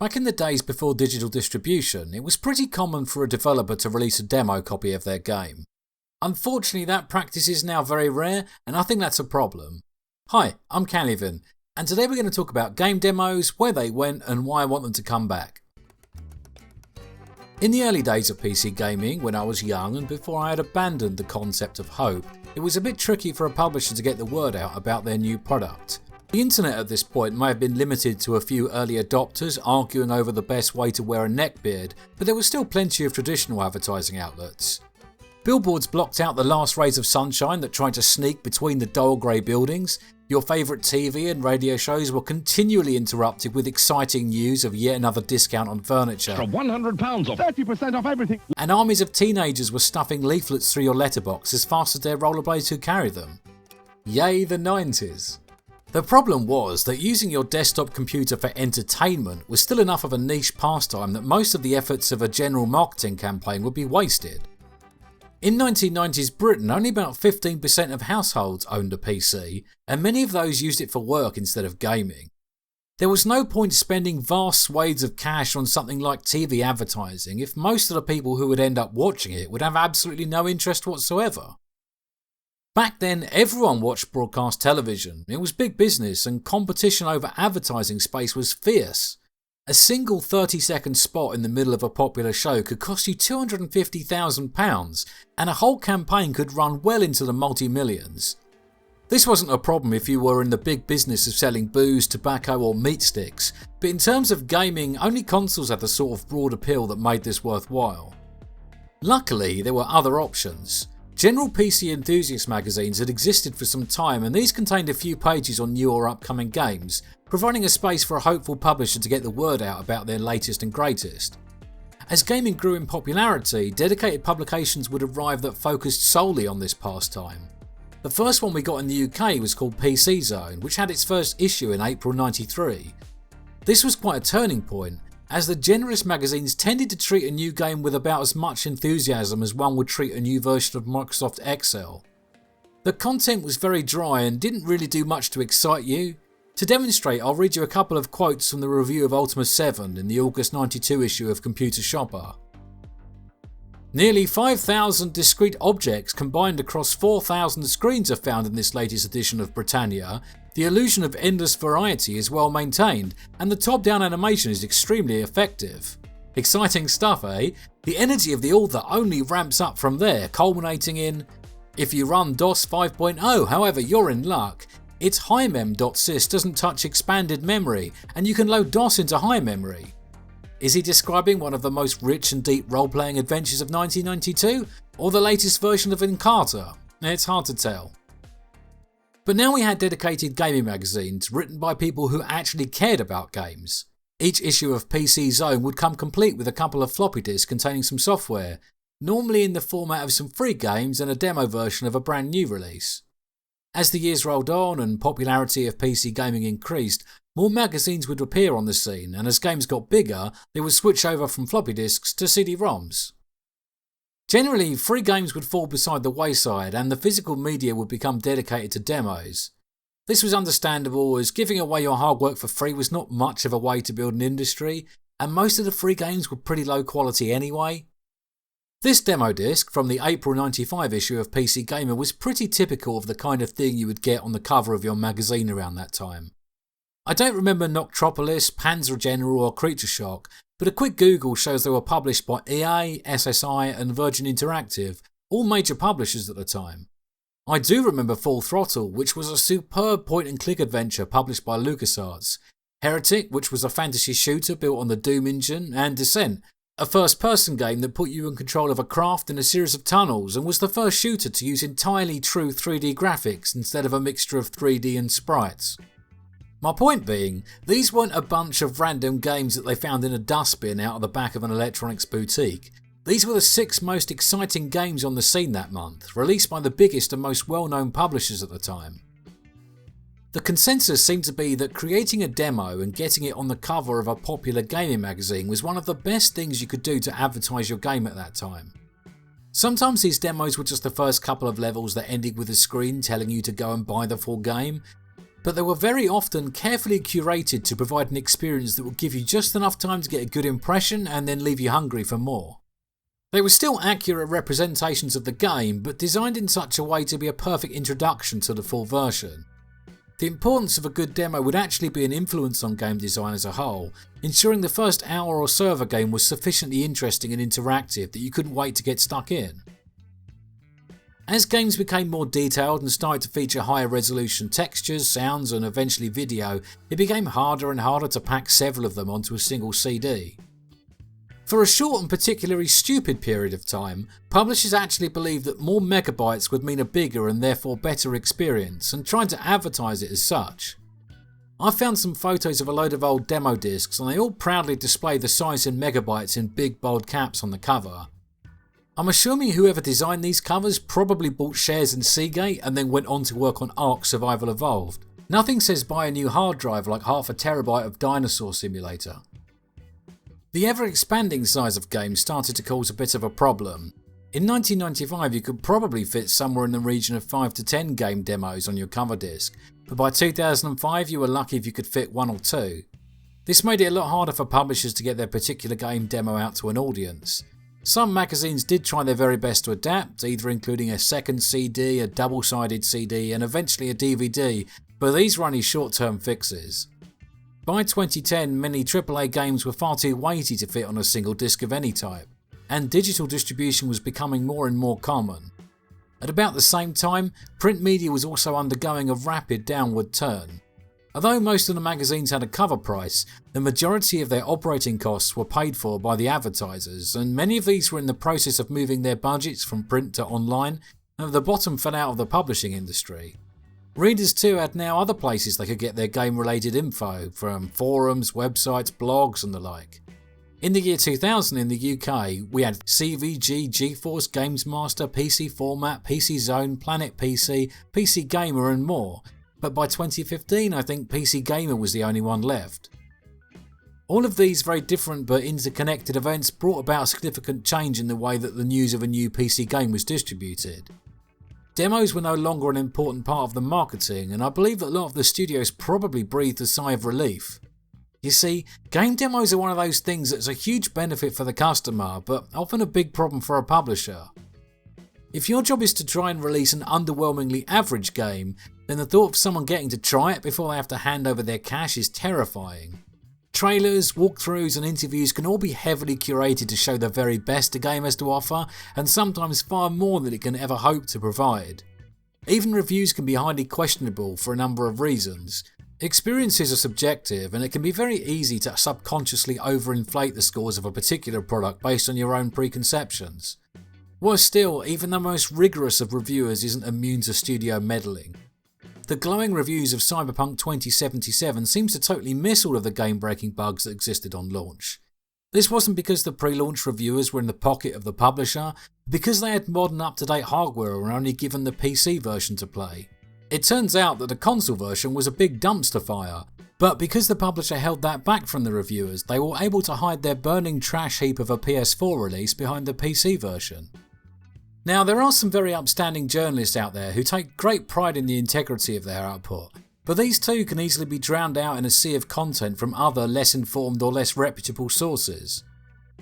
Back in the days before digital distribution, it was pretty common for a developer to release a demo copy of their game. Unfortunately, that practice is now very rare, and I think that's a problem. Hi, I'm Calvin, and today we're going to talk about game demos, where they went, and why I want them to come back. In the early days of PC gaming, when I was young and before I had abandoned the concept of hope, it was a bit tricky for a publisher to get the word out about their new product. The internet at this point may have been limited to a few early adopters arguing over the best way to wear a neckbeard, but there was still plenty of traditional advertising outlets. Billboards blocked out the last rays of sunshine that tried to sneak between the dull grey buildings. Your favourite TV and radio shows were continually interrupted with exciting news of yet another discount on furniture. For £100 off, 30% off everything. And armies of teenagers were stuffing leaflets through your letterbox as fast as their rollerblades could carry them. Yay the 90s. The problem was that using your desktop computer for entertainment was still enough of a niche pastime that most of the efforts of a general marketing campaign would be wasted. In 1990s Britain, only about 15% of households owned a PC, and many of those used it for work instead of gaming. There was no point spending vast swathes of cash on something like TV advertising if most of the people who would end up watching it would have absolutely no interest whatsoever. Back then, everyone watched broadcast television. It was big business, and competition over advertising space was fierce. A single 30-second spot in the middle of a popular show could cost you £250,000, and a whole campaign could run well into the multi-millions. This wasn't a problem if you were in the big business of selling booze, tobacco or meat sticks, but in terms of gaming, only consoles had the sort of broad appeal that made this worthwhile. Luckily, there were other options. General PC enthusiast magazines had existed for some time, and these contained a few pages on new or upcoming games, providing a space for a hopeful publisher to get the word out about their latest and greatest. As gaming grew in popularity, dedicated publications would arrive that focused solely on this pastime. The first one we got in the UK was called PC Zone, which had its first issue in April '93. This was quite a turning point, as the generous magazines tended to treat a new game with about as much enthusiasm as one would treat a new version of Microsoft Excel. The content was very dry and didn't really do much to excite you. To demonstrate, I'll read you a couple of quotes from the review of Ultima 7 in the August '92 issue of Computer Shopper. Nearly 5,000 discrete objects combined across 4,000 screens are found in this latest edition of Britannia. The illusion of endless variety is well maintained, and the top-down animation is extremely effective. Exciting stuff, eh? The energy of the author only ramps up from there, culminating in, if you run DOS 5.0, however, you're in luck. Its HighMem.sys doesn't touch expanded memory, and you can load DOS into high memory. Is he describing one of the most rich and deep role-playing adventures of 1992, or the latest version of Encarta? It's hard to tell. But now we had dedicated gaming magazines written by people who actually cared about games. Each issue of PC Zone would come complete with a couple of floppy disks containing some software, normally in the format of some free games and a demo version of a brand new release. As the years rolled on and popularity of PC gaming increased, more magazines would appear on the scene, and as games got bigger, they would switch over from floppy disks to CD-ROMs. Generally, free games would fall beside the wayside and the physical media would become dedicated to demos. This was understandable, as giving away your hard work for free was not much of a way to build an industry, and most of the free games were pretty low quality anyway. This demo disc from the April '95 issue of PC Gamer was pretty typical of the kind of thing you would get on the cover of your magazine around that time. I don't remember Noctropolis, Panzer General or Creature Shock, but a quick Google shows they were published by EA, SSI and Virgin Interactive, all major publishers at the time. I do remember Full Throttle, which was a superb point-and-click adventure published by LucasArts, Heretic, which was a fantasy shooter built on the Doom engine, and Descent, a first-person game that put you in control of a craft in a series of tunnels and was the first shooter to use entirely true 3D graphics instead of a mixture of 3D and sprites. My point being, these weren't a bunch of random games that they found in a dustbin out of the back of an electronics boutique. These were the 6 most exciting games on the scene that month, released by the biggest and most well-known publishers at the time. The consensus seemed to be that creating a demo and getting it on the cover of a popular gaming magazine was one of the best things you could do to advertise your game at that time. Sometimes these demos were just the first couple of levels that ended with a screen telling you to go and buy the full game. but they were very often carefully curated to provide an experience that would give you just enough time to get a good impression and then leave you hungry for more. They were still accurate representations of the game, but designed in such a way to be a perfect introduction to the full version. The importance of a good demo would actually be an influence on game design as a whole, ensuring the first hour or so of a game was sufficiently interesting and interactive that you couldn't wait to get stuck in. As games became more detailed and started to feature higher resolution textures, sounds and eventually video, it became harder and harder to pack several of them onto a single CD. For a short and particularly stupid period of time, publishers actually believed that more megabytes would mean a bigger and therefore better experience, and tried to advertise it as such. I found some photos of a load of old demo discs and they all proudly display the size in megabytes in big bold caps on the cover. I'm assuming whoever designed these covers probably bought shares in Seagate and then went on to work on Ark Survival Evolved. Nothing says buy a new hard drive like half a terabyte of Dinosaur Simulator. The ever-expanding size of games started to cause a bit of a problem. In 1995 you could probably fit somewhere in the region of 5 to 10 game demos on your cover disc, but by 2005 you were lucky if you could fit 1 or 2. This made it a lot harder for publishers to get their particular game demo out to an audience. Some magazines did try their very best to adapt, either including a second CD, a double-sided CD and eventually a DVD, but these were only short-term fixes. By 2010, many AAA games were far too weighty to fit on a single disc of any type, and digital distribution was becoming more and more common. At about the same time, print media was also undergoing a rapid downward turn. Although most of the magazines had a cover price, the majority of their operating costs were paid for by the advertisers, and many of these were in the process of moving their budgets from print to online, and the bottom fell out of the publishing industry. Readers too had now other places they could get their game related info, from forums, websites, blogs and the like. In the year 2000 in the UK, we had CVG, GeForce, Games Master, PC Format, PC Zone, Planet PC, PC Gamer and more, but by 2015 I think PC Gamer was the only one left. All of these very different but interconnected events brought about a significant change in the way that the news of a new PC game was distributed. Demos were no longer an important part of the marketing, and I believe that a lot of the studios probably breathed a sigh of relief. You see, game demos are one of those things that's a huge benefit for the customer, but often a big problem for a publisher. If your job is to try and release an underwhelmingly average game, then the thought of someone getting to try it before they have to hand over their cash is terrifying. Trailers, walkthroughs and interviews can all be heavily curated to show the very best a game has to offer, and sometimes far more than it can ever hope to provide. Even reviews can be highly questionable for a number of reasons. Experiences are subjective, and it can be very easy to subconsciously overinflate the scores of a particular product based on your own preconceptions. Worse still, even the most rigorous of reviewers isn't immune to studio meddling. The glowing reviews of Cyberpunk 2077 seems to totally miss all of the game-breaking bugs that existed on launch. This wasn't because the pre-launch reviewers were in the pocket of the publisher, but because they had modern up-to-date hardware and were only given the PC version to play. It turns out that the console version was a big dumpster fire, but because the publisher held that back from the reviewers, they were able to hide their burning trash heap of a PS4 release behind the PC version. Now, there are some very upstanding journalists out there who take great pride in the integrity of their output, but these too can easily be drowned out in a sea of content from other less informed or less reputable sources.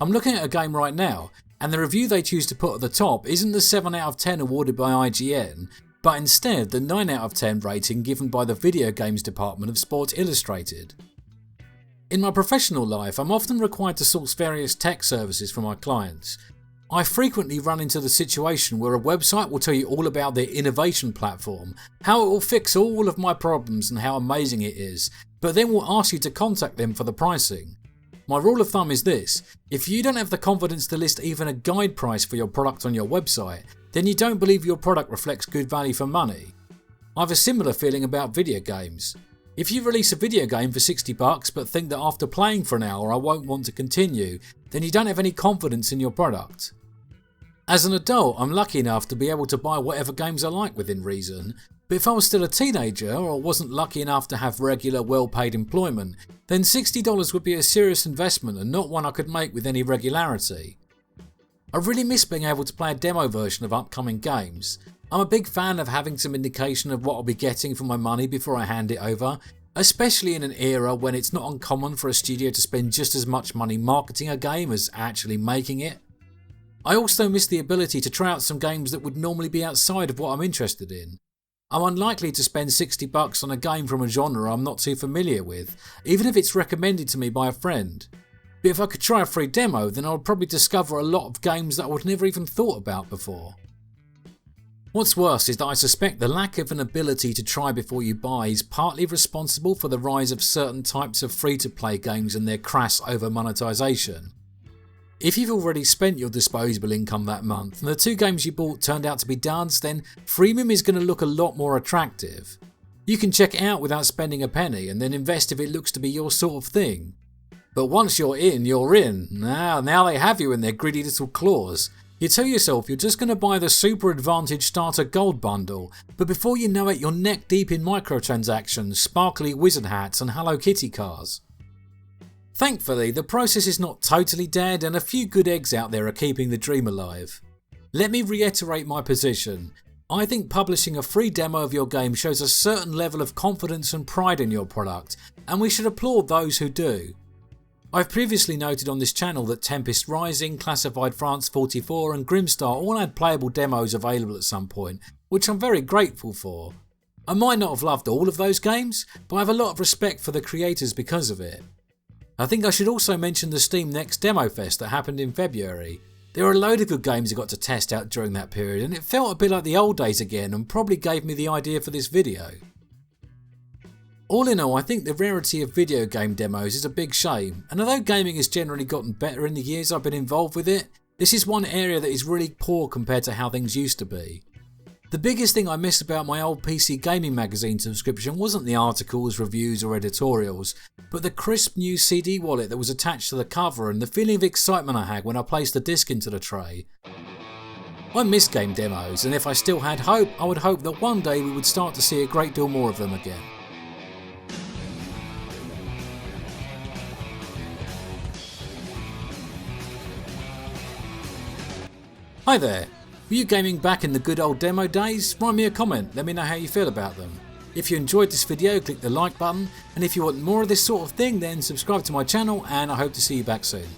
I'm looking at a game right now, and the review they choose to put at the top isn't the 7 out of 10 awarded by IGN, but instead the 9 out of 10 rating given by the video games department of Sports Illustrated. In my professional life, I'm often required to source various tech services for my clients. I frequently run into the situation where a website will tell you all about their innovation platform, how it will fix all of my problems and how amazing it is, but then will ask you to contact them for the pricing. My rule of thumb is this: if you don't have the confidence to list even a guide price for your product on your website, then you don't believe your product reflects good value for money. I have a similar feeling about video games. If you release a video game for $60 but think that after playing for an hour I won't want to continue, then you don't have any confidence in your product. As an adult, I'm lucky enough to be able to buy whatever games I like within reason, but if I was still a teenager or wasn't lucky enough to have regular well-paid employment, then $60 would be a serious investment and not one I could make with any regularity. I really miss being able to play a demo version of upcoming games. I'm a big fan of having some indication of what I'll be getting for my money before I hand it over, especially in an era when it's not uncommon for a studio to spend just as much money marketing a game as actually making it. I also miss the ability to try out some games that would normally be outside of what I'm interested in. I'm unlikely to spend $60 on a game from a genre I'm not too familiar with, even if it's recommended to me by a friend. But if I could try a free demo, then I would probably discover a lot of games that I would never even thought about before. What's worse is that I suspect the lack of an ability to try before you buy is partly responsible for the rise of certain types of free-to-play games and their crass over-monetization. If you've already spent your disposable income that month and the 2 games you bought turned out to be duds, then freemium is going to look a lot more attractive. You can check it out without spending a penny and then invest if it looks to be your sort of thing. But once you're in, you're in. Now they have you in their greedy little claws. You tell yourself you're just going to buy the Super Advantage Starter Gold Bundle, but before you know it you're neck deep in microtransactions, sparkly wizard hats and Hello Kitty cars. Thankfully, the process is not totally dead and a few good eggs out there are keeping the dream alive. Let me reiterate my position. I think publishing a free demo of your game shows a certain level of confidence and pride in your product, and we should applaud those who do. I've previously noted on this channel that Tempest Rising, Classified France 44 and Grimstar all had playable demos available at some point, which I'm very grateful for. I might not have loved all of those games, but I have a lot of respect for the creators because of it. I think I should also mention the Steam Next Demo Fest that happened in February. There were a load of good games I got to test out during that period and it felt a bit like the old days again and probably gave me the idea for this video. All in all, I think the rarity of video game demos is a big shame, and although gaming has generally gotten better in the years I've been involved with it, this is one area that is really poor compared to how things used to be. The biggest thing I miss about my old PC gaming magazine subscription wasn't the articles, reviews or editorials, but the crisp new CD wallet that was attached to the cover and the feeling of excitement I had when I placed the disc into the tray. I miss game demos, and if I still had hope, I would hope that one day we would start to see a great deal more of them again. Hi there, were you gaming back in the good old demo days? Write me a comment, let me know how you feel about them. If you enjoyed this video, click the like button, and if you want more of this sort of thing then subscribe to my channel and I hope to see you back soon.